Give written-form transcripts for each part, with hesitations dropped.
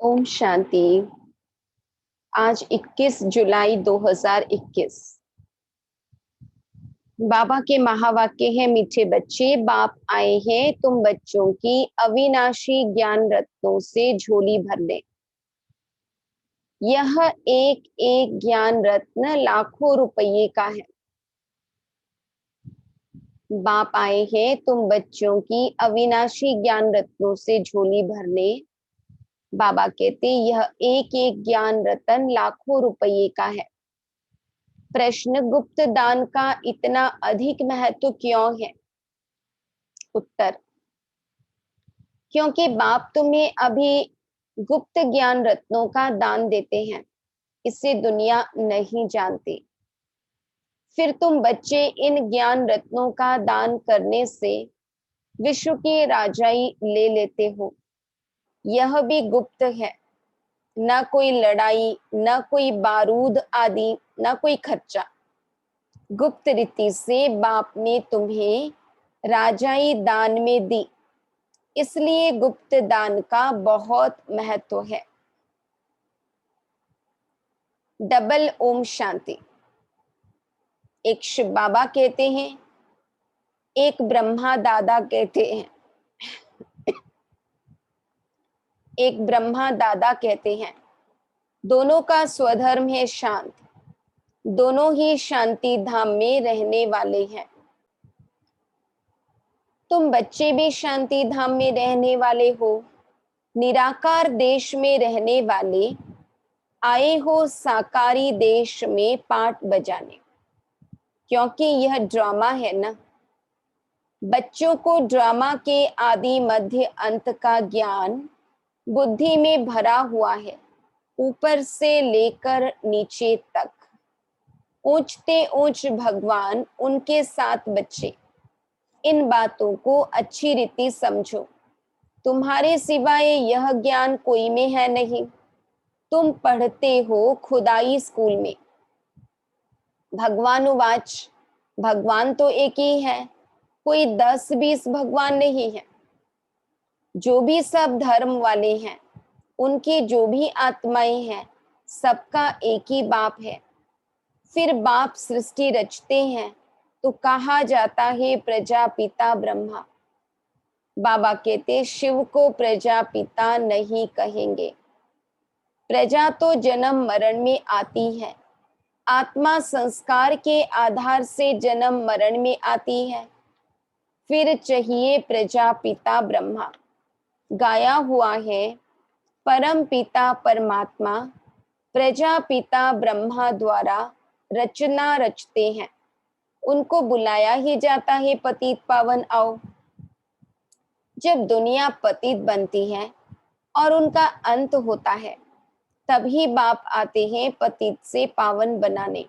ओम शांति। आज 21 जुलाई 2021। बाबा के महावाक्य है, मीठे बच्चे बाप आए हैं तुम बच्चों की अविनाशी ज्ञान रत्नों से झोली भरने। यह एक एक ज्ञान रत्न लाखों रुपये का है। बाप आए हैं तुम बच्चों की अविनाशी ज्ञान रत्नों से झोली भरने। बाबा कहते यह एक एक ज्ञान रत्न लाखों रुपये का है। प्रश्न, गुप्त दान का इतना अधिक महत्व क्यों है? उत्तर, क्योंकि बाप तुम्हें अभी गुप्त ज्ञान रत्नों का दान देते हैं, इसे दुनिया नहीं जानती। फिर तुम बच्चे इन ज्ञान रत्नों का दान करने से विश्व की राजाई ले लेते हो। यह भी गुप्त है, न कोई लड़ाई, न कोई बारूद आदि, न कोई खर्चा। गुप्त रीति से बाप ने तुम्हें राजाई दान में दी, इसलिए गुप्त दान का बहुत महत्व है। डबल ओम शांति। एक शिव बाबा कहते हैं, एक ब्रह्मा दादा कहते हैं। एक ब्रह्मा दादा कहते हैं, दोनों का स्वधर्म है शांत, दोनों ही शांति धाम में रहने वाले हैं। तुम बच्चे भी शांति धाम में रहने वाले हो, निराकार देश में रहने वाले आए हो साकारी देश में पाठ बजाने। क्योंकि यह ड्रामा है ना। बच्चों को ड्रामा के आदि मध्य अंत का ज्ञान बुद्धि में भरा हुआ है, ऊपर से लेकर नीचे तक। ऊंचते ऊंच भगवान, उनके साथ बच्चे। इन बातों को अच्छी रीति समझो। तुम्हारे सिवाय यह ज्ञान कोई में है नहीं। तुम पढ़ते हो खुदाई स्कूल में। भगवान उवाच, भगवान तो एक ही है, कोई 10-20 भगवान नहीं है। जो भी सब धर्म वाले हैं, उनकी जो भी आत्माएं हैं, सबका एक ही बाप है। फिर बाप सृष्टि रचते हैं तो कहा जाता है प्रजापिता ब्रह्मा। बाबा कहते शिव को प्रजापिता नहीं कहेंगे। प्रजा तो जन्म मरण में आती है, आत्मा संस्कार के आधार से जन्म मरण में आती है। फिर चाहिए प्रजापिता ब्रह्मा। गाया हुआ है, परम पिता परमात्मा प्रजापिता ब्रह्मा द्वारा रचना रचते हैं। उनको बुलाया ही जाता है पतित पावन आओ। जब दुनिया पतित बनती है और उनका अंत होता है, तभी बाप आते हैं पतित से पावन बनाने।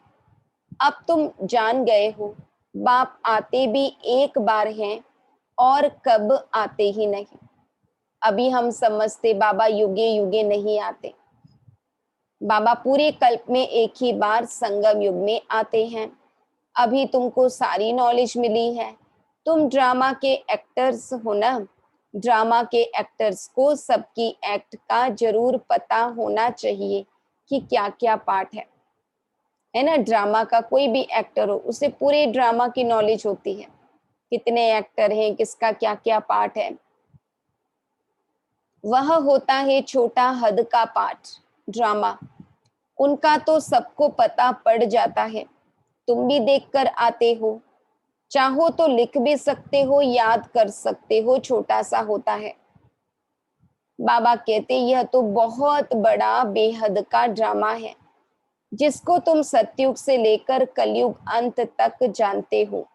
अब तुम जान गए हो, बाप आते भी एक बार हैं और कब आते ही नहीं। अभी हम समझते बाबा युगे युगे नहीं आते। बाबा पूरे कल्प में एक ही बार संगम युग में आते हैं। अभी तुमको सारी नॉलेज मिली है, तुम ड्रामा के एक्टर्स हो ना। ड्रामा के एक्टर्स को सबकी एक्ट का जरूर पता होना चाहिए कि क्या क्या पार्ट है ना। ड्रामा का कोई भी एक्टर हो, उसे पूरे ड्रामा की नॉलेज होती है, कितने एक्टर हैं, किसका क्या क्या पार्ट है। वह होता है छोटा हद का पार्ट ड्रामा, उनका तो सबको पता पड़ जाता है। तुम भी देखकर आते हो, चाहो तो लिख भी सकते हो, याद कर सकते हो, छोटा सा होता है। बाबा कहते यह तो बहुत बड़ा बेहद का ड्रामा है, जिसको तुम सतयुग से लेकर कलयुग अंत तक जानते हो।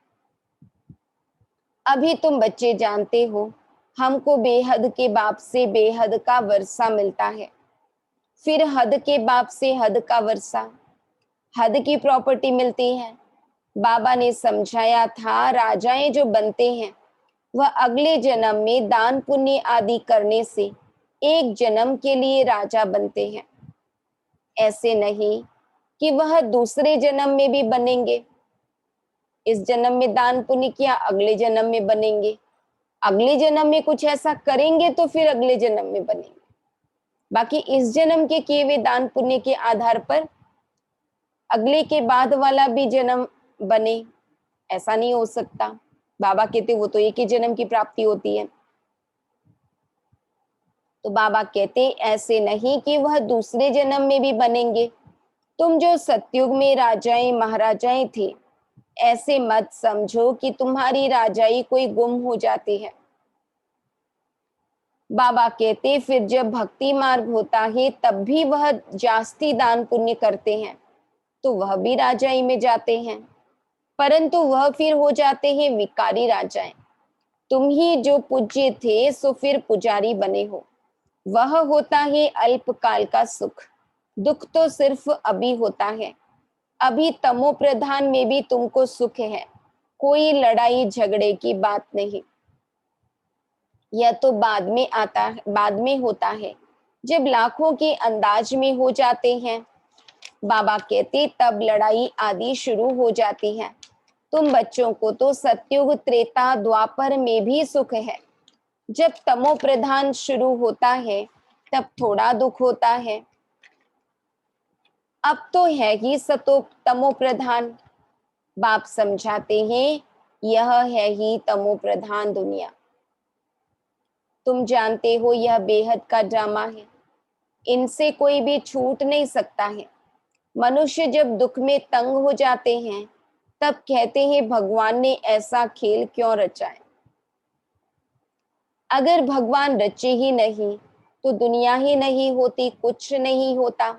अभी तुम बच्चे जानते हो, हमको बेहद के बाप से बेहद का वर्षा मिलता है, फिर हद के बाप से हद का वर्षा, हद की प्रॉपर्टी मिलती है। बाबा ने समझाया था, राजाएं जो बनते हैं वह अगले जन्म में दान पुण्य आदि करने से एक जन्म के लिए राजा बनते हैं। ऐसे नहीं कि वह दूसरे जन्म में भी बनेंगे। इस जन्म में दान पुण्य किया, अगले जन्म में बनेंगे, अगले जन्म में कुछ ऐसा करेंगे तो फिर अगले जन्म में बनेंगे। बाकी इस जन्म के किए हुए दान पुण्य के आधार पर अगले के बाद वाला भी जन्म बने, ऐसा नहीं हो सकता। बाबा कहते वो तो एक ही जन्म की प्राप्ति होती है। तो बाबा कहते ऐसे नहीं कि वह दूसरे जन्म में भी बनेंगे। तुम जो सतयुग में राजाएं महाराजाएं थे, ऐसे मत समझो कि तुम्हारी राजाई कोई गुम हो जाती है। बाबा कहते फिर जब भक्ति मार्ग होता है तब भी वह जास्ती दान पुण्य करते हैं तो वह भी राजाई में जाते हैं, परंतु वह फिर हो जाते हैं विकारी राजाएं। तुम ही जो पूज्य थे सो फिर पुजारी बने हो। वह होता है अल्पकाल का सुख, दुख तो सिर्फ अभी होता है। अभी तमो प्रधान में भी तुमको सुख है, कोई लड़ाई झगड़े की बात नहीं। यह तो बाद में आता है, बाद में होता है, जब लाखों के अंदाज में हो जाते हैं। बाबा कहते तब लड़ाई आदि शुरू हो जाती है। तुम बच्चों को तो सतयुग त्रेता द्वापर में भी सुख है। जब तमो प्रधान शुरू होता है तब थोड़ा दुख होता है। अब तो है ही सतो तमो प्रधान। बाप समझाते हैं यह है ही तमो प्रधान दुनिया। तुम जानते हो यह बेहद का ड्रामा है, इनसे कोई भी छूट नहीं सकता है। मनुष्य जब दुख में तंग हो जाते हैं तब कहते हैं भगवान ने ऐसा खेल क्यों रचा है। अगर भगवान रचे ही नहीं तो दुनिया ही नहीं होती, कुछ नहीं होता।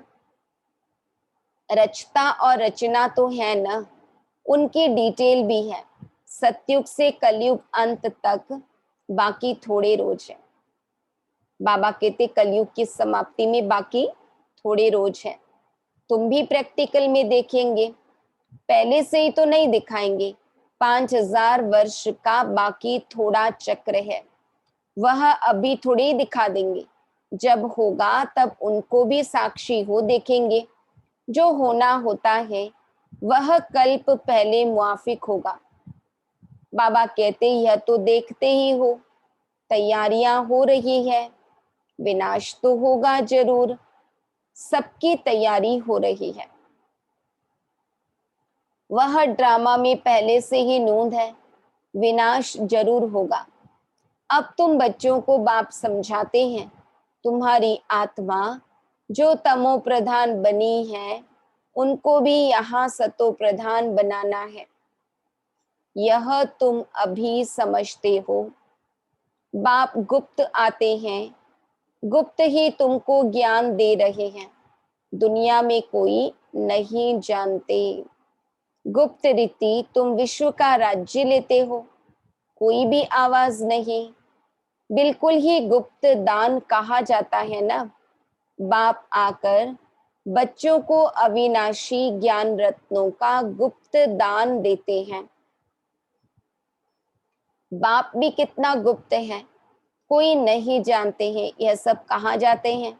रचता और रचना तो है ना, उनकी डिटेल भी है। सतयुग से कलयुग अंत तक बाकी थोड़े रोज है। बाबा कहते कलयुग की समाप्ति में बाकी थोड़े रोज है। तुम भी प्रैक्टिकल में देखेंगे, पहले से ही तो नहीं दिखाएंगे। 5000 वर्ष का बाकी थोड़ा चक्र है, वह अभी थोड़ी ही दिखा देंगे। जब होगा तब उनको भी साक्षी हो देखेंगे। जो होना होता है वह कल्प पहले मुआफिक होगा। बाबा कहते यह तो देखते ही हो, तैयारियां हो रही है। विनाश तो होगा जरूर, सबकी तैयारी हो रही है। वह ड्रामा में पहले से ही नूंद है, विनाश जरूर होगा। अब तुम बच्चों को बाप समझाते हैं तुम्हारी आत्मा जो तमो प्रधान बनी है उनको भी यहाँ सतो प्रधान बनाना है। यह तुम अभी समझते हो। बाप गुप्त आते हैं, गुप्त ही तुमको ज्ञान दे रहे हैं। दुनिया में कोई नहीं जानते। गुप्त रीति तुम विश्व का राज्य लेते हो, कोई भी आवाज नहीं। बिल्कुल ही गुप्त दान कहा जाता है ना। बाप आकर बच्चों को अविनाशी ज्ञान रत्नों का गुप्त दान देते हैं। बाप भी कितना गुप्त है, कोई नहीं जानते हैं। यह सब कहाँ जाते हैं,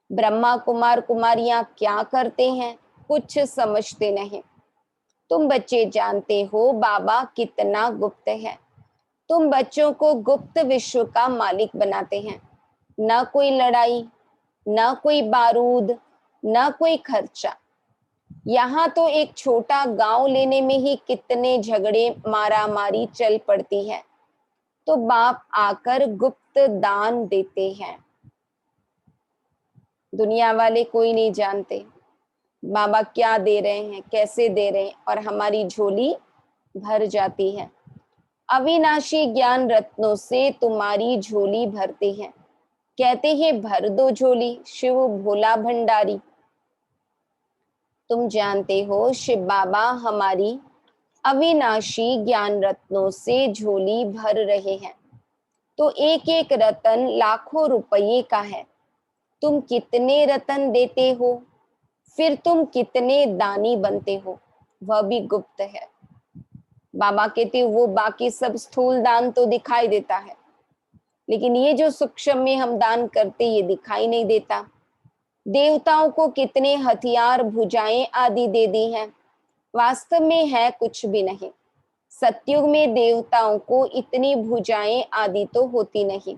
ब्रह्मा कुमार कुमारियां क्या करते हैं, कुछ समझते नहीं। तुम बच्चे जानते हो बाबा कितना गुप्त है। तुम बच्चों को गुप्त विश्व का मालिक बनाते हैं। ना कोई लड़ाई, ना कोई बारूद, ना कोई खर्चा। यहाँ तो एक छोटा गांव लेने में ही कितने झगड़े मारा मारी चल पड़ती है। तो बाप आकर गुप्त दान देते हैं। दुनिया वाले कोई नहीं जानते बाबा क्या दे रहे हैं, कैसे दे रहे हैं, और हमारी झोली भर जाती है। अविनाशी ज्ञान रत्नों से तुम्हारी झोली भरते हैं। कहते हैं भर दो झोली, शिव भोला भंडारी। तुम जानते हो शिव बाबा हमारी अविनाशी ज्ञान रत्नों से झोली भर रहे हैं। तो एक एक रतन लाखों रुपये का है। तुम कितने रतन देते हो, फिर तुम कितने दानी बनते हो, वह भी गुप्त है। बाबा कहते वो बाकी सब स्थूल दान तो दिखाई देता है, लेकिन ये जो सूक्ष्म में हम दान करते ये दिखाई नहीं देता। देवताओं को कितने हथियार भुजाएं आदि दे दी हैं, वास्तव में है कुछ भी नहीं। सतयुग में देवताओं को इतनी भुजाएं आदि तो होती नहीं।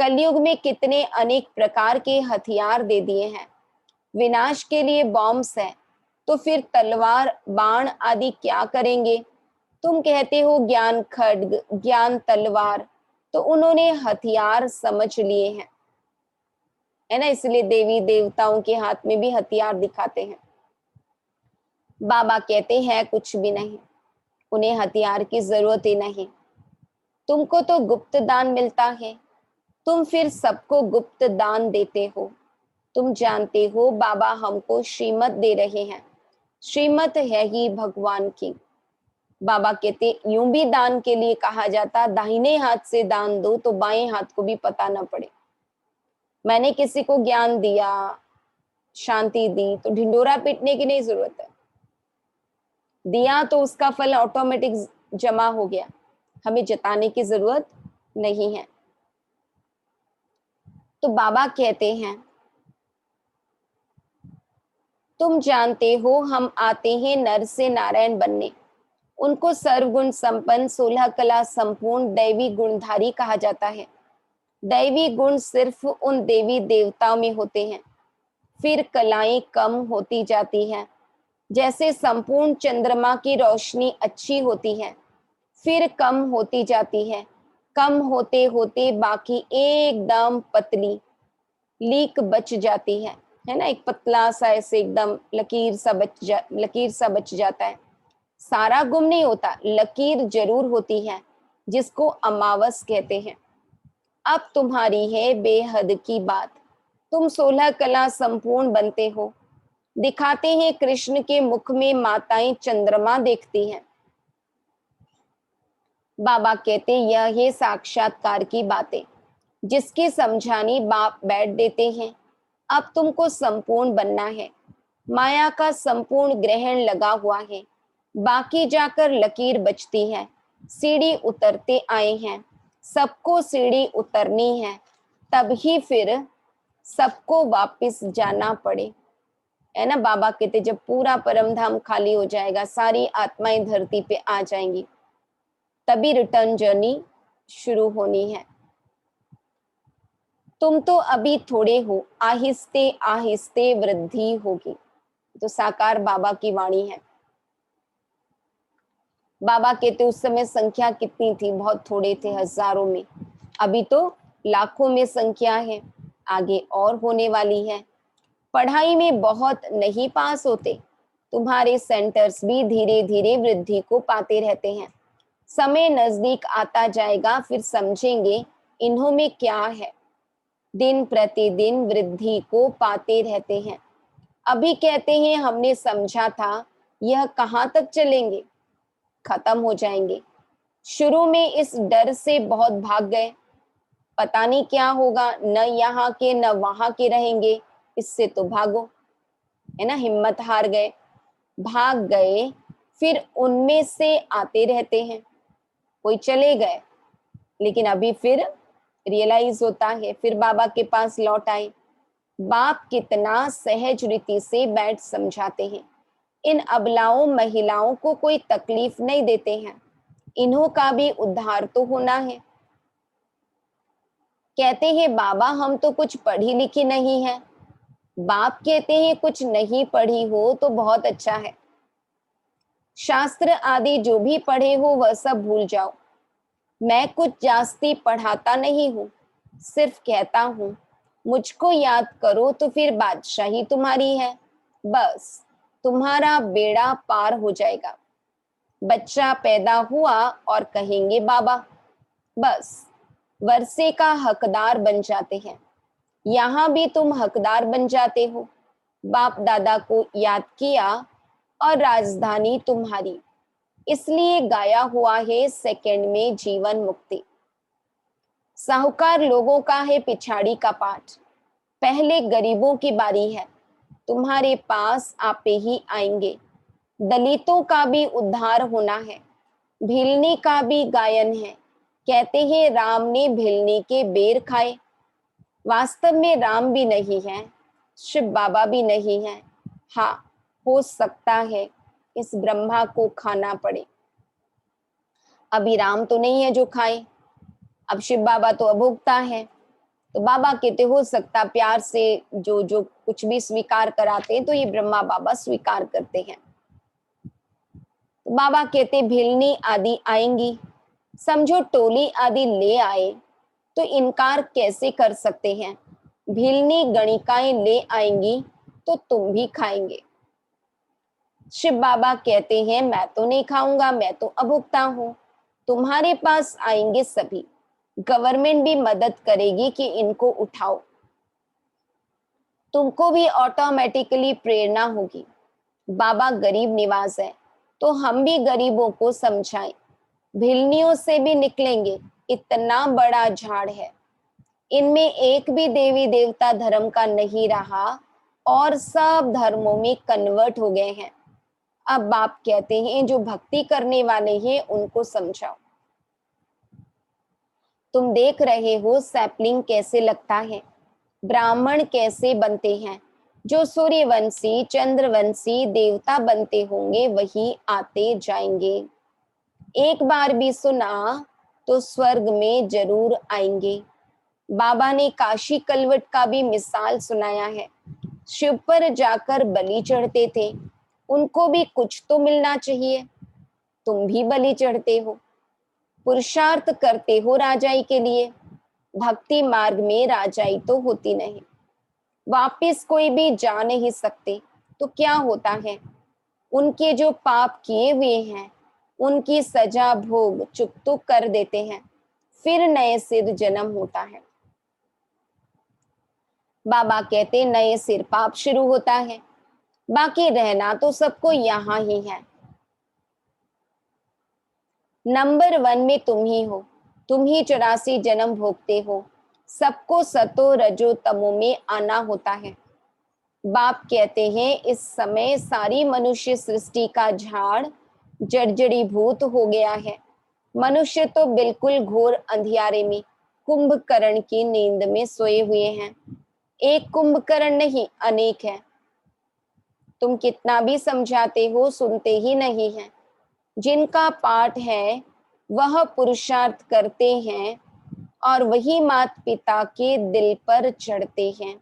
कलयुग में कितने अनेक प्रकार के हथियार दे दिए हैं। विनाश के लिए बॉम्ब्स है, तो फिर तलवार बाण आदि क्या करेंगे? तुम कहते हो ज्ञान खड्ग, ज्ञान तलवार, तो उन्होंने हथियार समझ लिए हैं, है ना। इसलिए देवी देवताओं के हाथ में भी हथियार दिखाते हैं। बाबा कहते हैं कुछ भी नहीं, उन्हें हथियार की जरूरत ही नहीं। तुमको तो गुप्त दान मिलता है, तुम फिर सबको गुप्त दान देते हो। तुम जानते हो बाबा हमको श्रीमत दे रहे हैं, श्रीमत है ही भगवान की। बाबा कहते यूं भी दान के लिए कहा जाता, दाहिने हाथ से दान दो तो बाएं हाथ को भी पता न पड़े। मैंने किसी को ज्ञान दिया, शांति दी, तो ढिंडोरा पीटने की नहीं जरूरत है। दिया तो उसका फल ऑटोमेटिक जमा हो गया, हमें जताने की जरूरत नहीं है। तो बाबा कहते हैं तुम जानते हो हम आते हैं नर से नारायण बनने। उनको सर्वगुण संपन्न, 16 कला संपूर्ण दैवी गुणधारी कहा जाता है। दैवी गुण सिर्फ उन देवी देवताओं में होते हैं। फिर कलाएं कम होती जाती हैं, जैसे संपूर्ण चंद्रमा की रोशनी अच्छी होती है, फिर कम होती जाती है। कम होते होते बाकी एकदम पतली लीक बच जाती है ना। एक पतला सा ऐसे एकदम लकीर सा बच जाता है। सारा गुम नहीं होता, लकीर जरूर होती है, जिसको अमावस कहते हैं। अब तुम्हारी है बेहद की बात। तुम 16 कला संपूर्ण बनते हो। दिखाते हैं कृष्ण के मुख में माताएं चंद्रमा देखती हैं। बाबा कहते यह है साक्षात्कार की बातें, जिसकी समझानी बाप बैठ देते हैं। अब तुमको संपूर्ण बनना है। माया का संपूर्ण ग्रहण लगा हुआ है, बाकी जाकर लकीर बचती है। सीढ़ी उतरते आए हैं, सबको सीढ़ी उतरनी है, तभी फिर सबको वापस जाना पड़े, है ना। बाबा कहते जब पूरा परम धाम खाली हो जाएगा, सारी आत्माएं धरती पे आ जाएंगी, तभी रिटर्न जर्नी शुरू होनी है। तुम तो अभी थोड़े हो, आहिस्ते आहिस्ते वृद्धि होगी। तो साकार बाबा की वाणी है। बाबा कहते उस समय संख्या कितनी थी? बहुत थोड़े थे, हजारों में। अभी तो लाखों में संख्या है, आगे और होने वाली है। पढ़ाई में बहुत नहीं पास होते, तुम्हारे सेंटर्स भी धीरे धीरे वृद्धि को पाते रहते हैं। समय नजदीक आता जाएगा, फिर समझेंगे इन्हों में क्या है। दिन प्रतिदिन वृद्धि को पाते रहते हैं। अभी कहते हैं हमने समझा था, यह कहाँ तक चलेंगे, खत्म हो जाएंगे। शुरू में इस डर से बहुत भाग गए, पता नहीं क्या होगा, न यहाँ के न वहां के रहेंगे, इससे तो भागो, है ना। हिम्मत हार गए, भाग गए, फिर उनमें से आते रहते हैं। कोई चले गए, लेकिन अभी फिर रियलाइज होता है, फिर बाबा के पास लौट आए। बाप कितना सहज रीति से बैठ समझाते हैं। इन अबलाओं महिलाओं को कोई तकलीफ नहीं देते हैं, इन्हों का भी उद्धार तो होना है। कहते हैं बाबा हम तो कुछ पढ़ी लिखी नहीं है। बाप कहते हैं कुछ नहीं पढ़ी हो तो बहुत अच्छा है। शास्त्र आदि जो भी पढ़े हो वह सब भूल जाओ। मैं कुछ जास्ती पढ़ाता नहीं हूँ, सिर्फ कहता हूँ मुझको याद करो तो फिर बादशाही तुम्हारी है। बस तुम्हारा बेड़ा पार हो जाएगा। बच्चा पैदा हुआ और कहेंगे बाबा, बस वर्षे का हकदार बन जाते हैं। यहाँ भी तुम हकदार बन जाते हो। बाप दादा को याद किया और राजधानी तुम्हारी, इसलिए गाया हुआ है सेकंड में जीवन मुक्ति। साहूकार लोगों का है पिछाड़ी का पाठ, पहले गरीबों की बारी है। तुम्हारे पास आपे ही आएंगे। दलितों का भी उद्धार होना है। भिलनी का भी गायन है। कहते हैं राम ने भिलनी के बेर खाए। वास्तव में राम भी नहीं है, शिव बाबा भी नहीं है। हाँ, हो सकता है इस ब्रह्मा को खाना पड़े। अभी राम तो नहीं है जो खाए, अब शिव बाबा तो अभोक्ता है। तो बाबा कहते हो सकता प्यार से जो जो कुछ भी स्वीकार कराते हैं तो ये ब्रह्मा बाबा स्वीकार करते हैं। तो बाबा कहते भिलनी आदि आएंगी, समझो टोली आदि ले आए तो इनकार कैसे कर सकते हैं। भिलनी गणिकाएं ले आएंगी तो तुम भी खाएंगे। शिव बाबा कहते हैं मैं तो नहीं खाऊंगा, मैं तो अभुक्ता हूं। तुम्हारे पास आएंगे सभी, गवर्नमेंट भी मदद करेगी कि इनको उठाओ। तुमको भी ऑटोमेटिकली प्रेरणा होगी। बाबा गरीब निवास है तो हम भी गरीबों को समझाएं। भिलनियों से भी निकलेंगे, इतना बड़ा झाड़ है, इनमें एक भी देवी देवता धर्म का नहीं रहा और सब धर्मों में कन्वर्ट हो गए हैं। अब बाप कहते हैं जो भक्ति करने वाले हैं उनको समझाओ। तुम देख रहे हो सैपलिंग कैसे लगता है, ब्राह्मण कैसे बनते हैं। जो सूर्यवंशी चंद्रवंशी देवता बनते होंगे वही आते जाएंगे। एक बार भी सुना तो स्वर्ग में जरूर आएंगे। बाबा ने काशी कलवट का भी मिसाल सुनाया है। शिव पर जाकर बलि चढ़ते थे, उनको भी कुछ तो मिलना चाहिए। तुम भी बलि चढ़ते हो, पुरुषार्थ करते हो राजाई के लिए। भक्ति मार्ग में राजाई तो होती नहीं, वापिस कोई भी जा नहीं सकते। तो क्या होता है, उनके जो पाप किए हुए हैं उनकी सजा भोग चुक तो कर देते हैं, फिर नए सिर जन्म होता है। बाबा कहते नए सिर पाप शुरू होता है, बाकी रहना तो सबको यहाँ ही है। नंबर 1 में तुम ही हो, तुम ही 84 जन्म भोगते हो। सबको सतो रजो तमो में आना होता है। बाप कहते हैं इस समय सारी मनुष्य सृष्टि का झाड़ जर्जरीभूत हो गया है। मनुष्य तो बिल्कुल घोर अंधियारे में कुंभकर्ण की नींद में सोए हुए हैं। एक कुंभकर्ण नहीं, अनेक है। तुम कितना भी समझाते हो सुनते ही नहीं है। जिनका पाठ है वह पुरुषार्थ करते हैं और वही माता पिता के दिल पर चढ़ते हैं।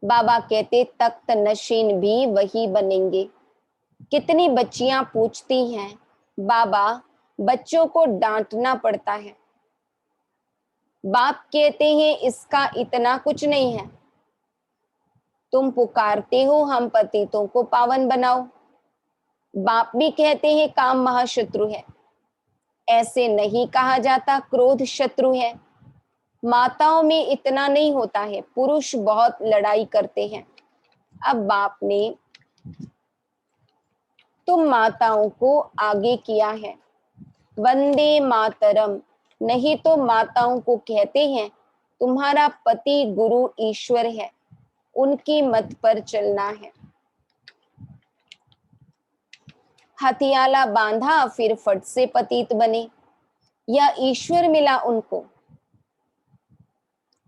बाबा कहते तख्त नशीन भी वही बनेंगे। कितनी बच्चियां पूछती हैं बाबा बच्चों को डांटना पड़ता है। बाप कहते हैं इसका इतना कुछ नहीं है। तुम पुकारते हो हम पतितों को पावन बनाओ, बाप भी कहते हैं काम महाशत्रु है। ऐसे नहीं कहा जाता क्रोध शत्रु है। माताओं में इतना नहीं होता है, पुरुष बहुत लड़ाई करते हैं। अब बाप ने तुम माताओं को आगे किया है, वंदे मातरम। नहीं तो माताओं को कहते हैं तुम्हारा पति गुरु ईश्वर है, उनकी मत पर चलना है। हथियाला बांधा फिर फट से पतित बने, या ईश्वर मिला उनको।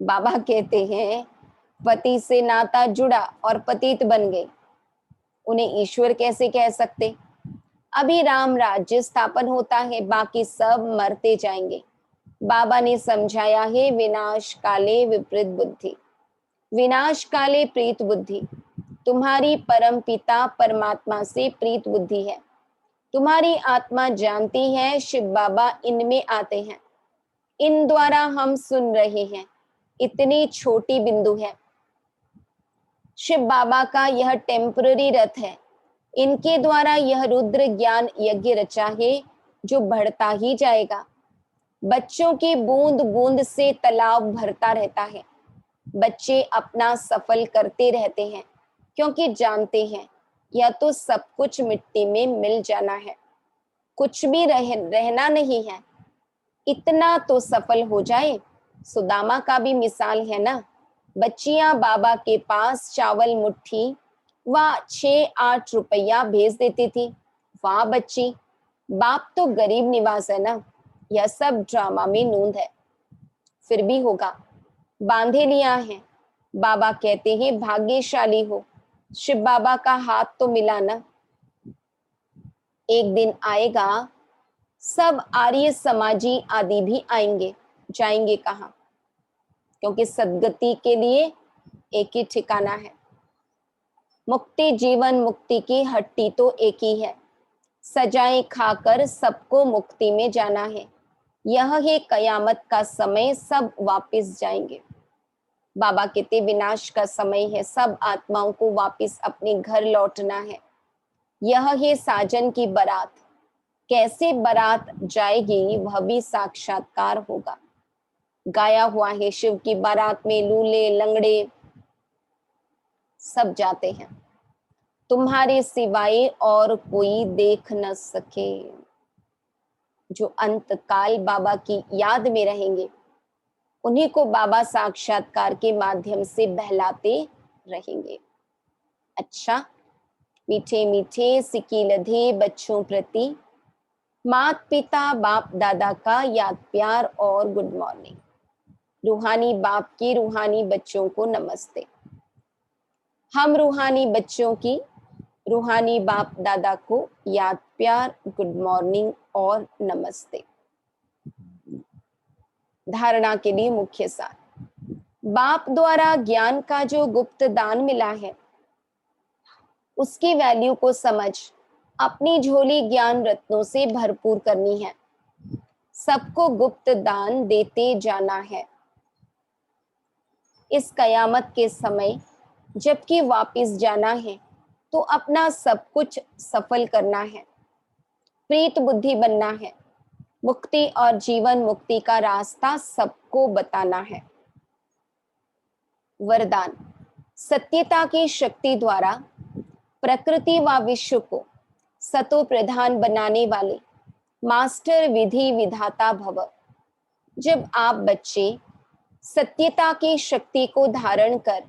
बाबा कहते हैं पति से नाता जुड़ा और पतित बन गए, उन्हें ईश्वर कैसे कह सकते। अभी राम राज्य स्थापन होता है, बाकी सब मरते जाएंगे। बाबा ने समझाया है विनाश काले विपरीत बुद्धि, विनाश काले प्रीत बुद्धि। तुम्हारी परम पिता परमात्मा से प्रीत बुद्धि है। तुम्हारी आत्मा जानती है शिव बाबा इनमें आते हैं, इन द्वारा हम सुन रहे हैं। इतनी छोटी बिंदु है। शिव बाबा का यह टेम्पररी रथ है, इनके द्वारा यह रुद्र ज्ञान यज्ञ रचा है जो बढ़ता ही जाएगा। बच्चों की बूंद बूंद से तालाब भरता रहता है। बच्चे अपना सफल करते रहते हैं क्योंकि जानते हैं यह तो सब कुछ मिट्टी में मिल जाना है, कुछ भी रहना नहीं है। इतना तो सफल हो जाए। सुदामा का भी मिसाल है ना। बच्चियां बाबा के पास चावल मुट्ठी व 6-8 रुपया भेज देती थी। वाह बच्ची, बाप तो गरीब निवास है ना। यह सब ड्रामा में नूंद है, फिर भी होगा। बांधे लिया है। बाबा कहते हैं भाग्यशाली हो, शिव बाबा का हाथ तो मिला ना। एक दिन आएगा सब आर्य समाजी आदि भी आएंगे, जाएंगे कहाँ। क्योंकि सद्गति के लिए एक ही ठिकाना है। मुक्ति जीवन मुक्ति की हट्टी तो एक ही है, सजाएं खाकर सबको मुक्ति में जाना है। यह है कयामत का समय, सब वापस जाएंगे। बाबा कहते विनाश का समय है, सब आत्माओं को वापस अपने घर लौटना है। यह है साजन की बारात, कैसे बारात जाएगी वह भी साक्षात्कार होगा। गाया हुआ है शिव की बारात में लूले लंगड़े सब जाते हैं, तुम्हारे सिवाय और कोई देख न सके। जो अंत काल बाबा की याद में रहेंगे उन्हीं को बाबा साक्षात्कार के माध्यम से बहलाते रहेंगे। अच्छा, मीठे मीठे सिकी लधे बच्चों प्रति मात पिता बाप दादा का याद प्यार और गुड मॉर्निंग। रूहानी बाप की रूहानी बच्चों को नमस्ते। हम रूहानी बच्चों की रूहानी बाप दादा को याद प्यार गुड मॉर्निंग और नमस्ते। धारणा के लिए मुख्य सार, बाप द्वारा ज्ञान का जो गुप्त दान मिला है उसकी वैल्यू को समझ अपनी झोली ज्ञान रत्नों से भरपूर करनी है। सबको गुप्त दान देते जाना है। इस कयामत के समय जबकि वापस जाना है तो अपना सब कुछ सफल करना है, प्रीत बुद्धि बनना है, मुक्ति और जीवन मुक्ति का रास्ता सबको बताना है। वरदान, सत्यता की शक्ति द्वारा प्रकृति व विश्व को सतो प्रधान बनाने वाले मास्टर विधि विधाता भव। जब आप बच्चे सत्यता की शक्ति को धारण कर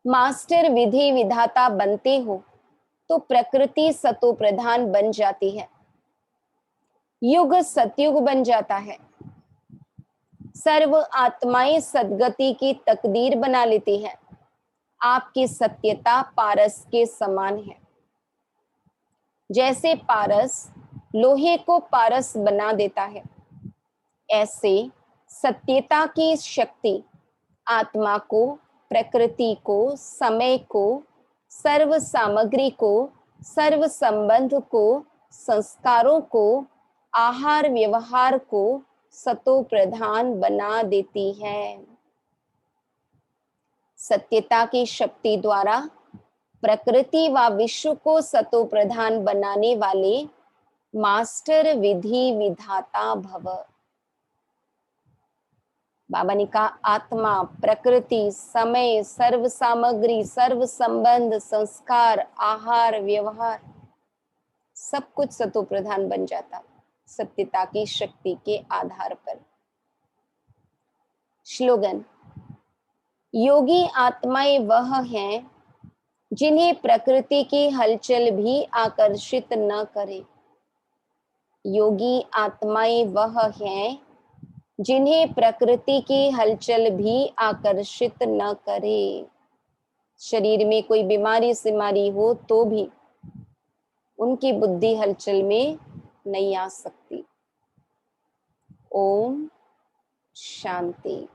मास्टर विधि विधाता बनते हो तो प्रकृति सतो प्रधान बन जाती है, युग सतयुग बन जाता है, सर्व आत्माएं सद्गति की तकदीर बना लेती है। आपकी सत्यता पारस के समान है। जैसे पारस लोहे को पारस बना देता है, ऐसे सत्यता की शक्ति आत्मा को, प्रकृति को, समय को, सर्व सामग्री को, सर्व संबंध को, संस्कारों को, आहार व्यवहार को सतो प्रधान बना देती है। सत्यता की शक्ति द्वारा प्रकृति व विश्व को सतो प्रधान बनाने वाले मास्टर विधि विधाता भव। बाबा ने कहा आत्मा, प्रकृति, समय, सर्व सामग्री, सर्व संबंध, संस्कार, आहार व्यवहार सब कुछ सतो प्रधान बन जाता सत्यता की शक्ति के आधार पर। श्लोगन, योगी आत्माएं वह हैं जिन्हें प्रकृति की हलचल भी आकर्षित न करे। योगी आत्माएं वह हैं जिन्हें प्रकृति की हलचल भी आकर्षित न करे। शरीर में कोई बीमारी सिमारी हो तो भी उनकी बुद्धि हलचल में नहीं आ सकती। ओम शांति।